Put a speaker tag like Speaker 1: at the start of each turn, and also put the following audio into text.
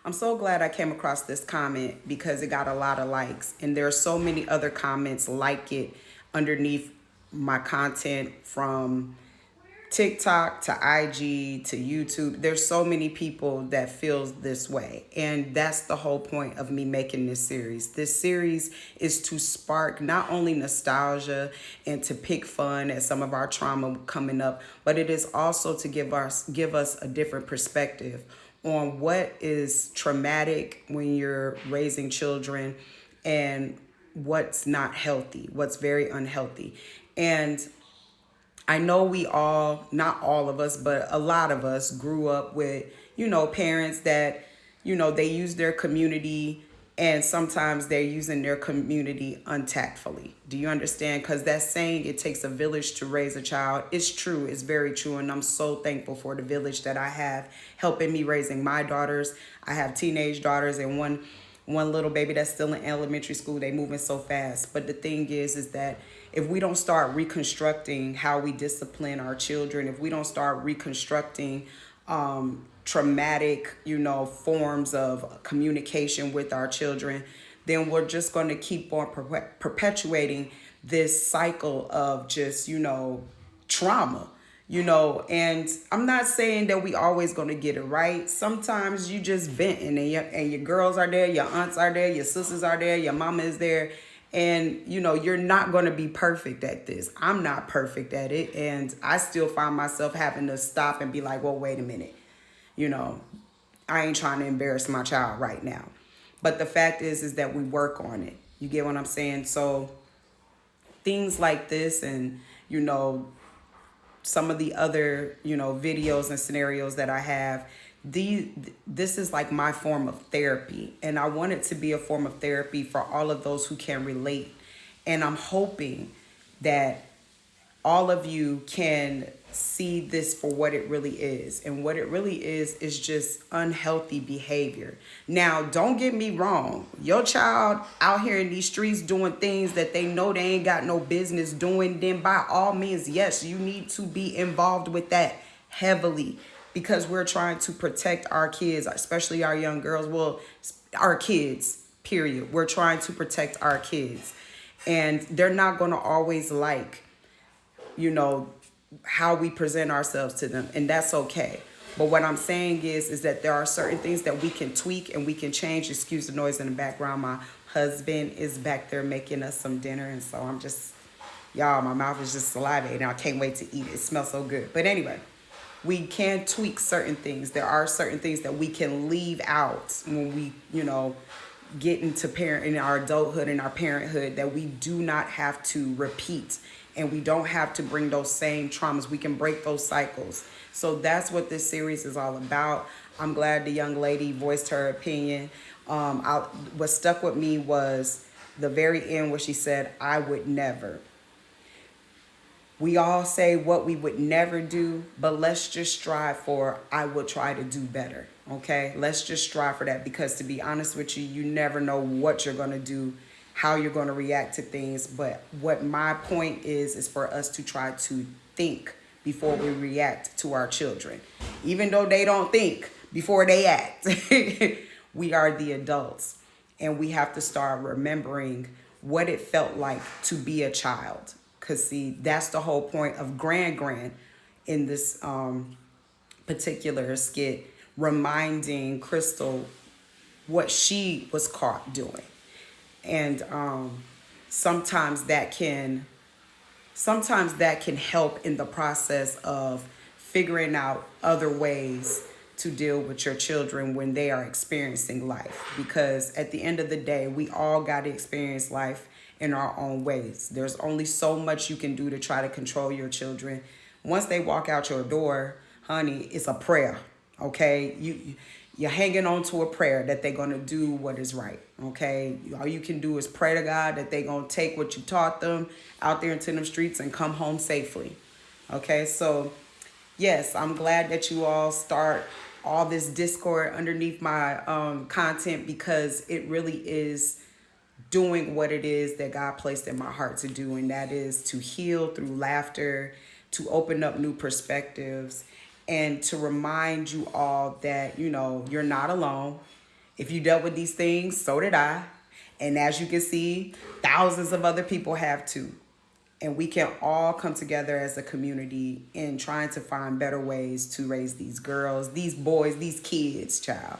Speaker 1: I'm so glad I came across this comment because it got a lot of likes, and there are so many other comments like it underneath my content from TikTok to IG to YouTube. There's so many people that feels this way. And that's the whole point of me making this series. This series is to spark not only nostalgia and to pick fun at some of our trauma coming up, but it is also to give us a different perspective on what is traumatic when you're raising children and what's not healthy, what's very unhealthy. And I know we all, not all of us, but a lot of us grew up with, parents that, they use their community and sometimes they're using their community untactfully. Do you understand? Because that saying, it takes a village to raise a child, it's true. It's very true. And I'm so thankful for the village that I have helping me raising my daughters. I have teenage daughters and one little baby that's still in elementary school. They moving so fast. But the thing is that if we don't start reconstructing how we discipline our children, if we don't start reconstructing traumatic, forms of communication with our children, then we're just going to keep on perpetuating this cycle of just, trauma. And I'm not saying that we always going to get it right. Sometimes you just venting and your girls are there, your aunts are there, your sisters are there, your mama is there. And, you're not going to be perfect at this. I'm not perfect at it. And I still find myself having to stop and be like, well, wait a minute. I ain't trying to embarrass my child right now. But the fact is that we work on it. You get what I'm saying? So things like this and, some of the other, videos and scenarios that I have, this is like my form of therapy. And I want it to be a form of therapy for all of those who can relate. And I'm hoping that all of you can see this for what it really is. And what it really is just unhealthy behavior. Now, don't get me wrong. Your child out here in these streets doing things that they know they ain't got no business doing, then by all means, yes, you need to be involved with that heavily because we're trying to protect our kids, especially our young girls. Well, our kids, period. We're trying to protect our kids. And they're not going to always like, how we present ourselves to them, and that's okay. But what I'm saying is that there are certain things that we can tweak and we can change. Excuse the noise in the background. My husband is back there making us some dinner, and so I'm just, y'all, my mouth is just salivating. I can't wait to eat it. It smells so good. But anyway, we can tweak certain things. There are certain things that we can leave out when we, get into in our adulthood and our parenthood that we do not have to repeat. And we don't have to bring those same traumas. We can break those cycles. So that's what this series is all about. I'm glad the young lady voiced her opinion. What stuck with me was the very end where she said, I would never. We all say what we would never do, but let's just strive for, I would try to do better. Okay? Let's just strive for that because to be honest with you, you never know what you're going to do, how you're going to react to things. But what my point is for us to try to think before we react to our children. Even though they don't think before they act. We are the adults. And we have to start remembering what it felt like to be a child. Because, see, that's the whole point of Grand in this particular skit, reminding Crystal what she was caught doing. And sometimes that can help in the process of figuring out other ways to deal with your children when they are experiencing life. Because at the end of the day, we all got to experience life in our own ways. There's only so much you can do to try to control your children. Once they walk out your door, honey, it's a prayer, okay? You're hanging on to a prayer that they're going to do what is right, okay? All you can do is pray to God that they're going to take what you taught them out there into them streets and come home safely, okay? So, yes, I'm glad that you all start all this discord underneath my content because it really is doing what it is that God placed in my heart to do, and that is to heal through laughter, to open up new perspectives, and to remind you all that, you're not alone. If you dealt with these things, so did I. And as you can see, thousands of other people have too. And we can all come together as a community in trying to find better ways to raise these girls, these boys, these kids, child.